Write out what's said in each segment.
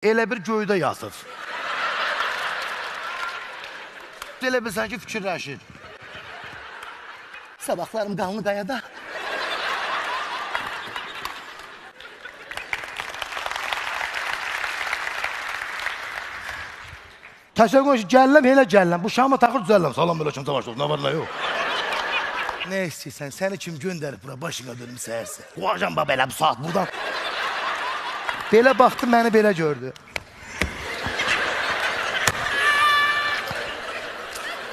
Elə bir göydə yatır. Elə bilsən ki, fikirləşir. Sabahlarım qanlı qayada. Təşəkkür ki, gələm, elə gələm. Bu şamı taxır düzələm. Salam belə kim savaş olsun, nə var, nə yox. Nə istəyirsən, səni kim göndərib bura, başına dönüm səhərsə. Qoyacam ba belə bu saat buradan. Belə baxdı, məni belə gördü.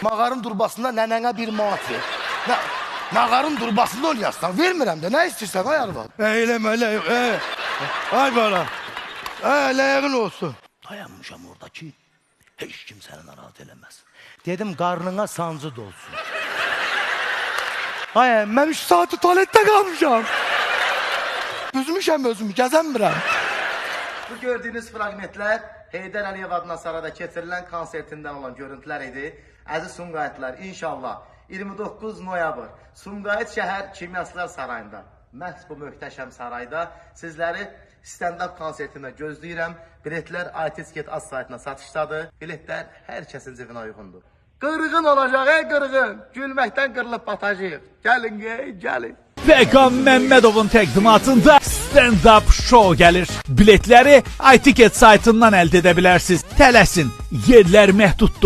Mağarın durbasında nənənə bir manat ver. Mağarın durbasında oynayasın, vermirəm də, nə istəyirsən, ay arvad? Eləmə, elə yox, ay bala. Ləyəqin olsun. Dayanmışam orada ki, heç kim səni narahat eləməz. Dedim, qarnına sancı dolsun. Ay, mən 3 saati tualetdə qalmışam. Üzmüşəm özümü, gəzənmirəm. Bu gördüyünüz fragmentlər Heydər Əliyev adına Sarada keçirilən konsertindən olan görüntülər idi. Əziz Sumqayıtlılar, inşallah 29 noyabr Sumqayıt şəhər Kimyaslar Sarayında, məhz bu möhtəşəm sarayda sizləri stand-up konsertinə gözləyirəm. Biletlər iTicket az saytına satışdadır. Biletlər hər kəsin cibinə uyğundur. Qırğın olacaq, qırğın. Gülməkdən qırılıb batacaq. Gəlin, gəlin. Bəqam Məmmədovun təqdimatında stand-up show gəlir. Biletləri iTicket saytından əldə edə bilərsiniz. Tələsin, yerlər məhduddur.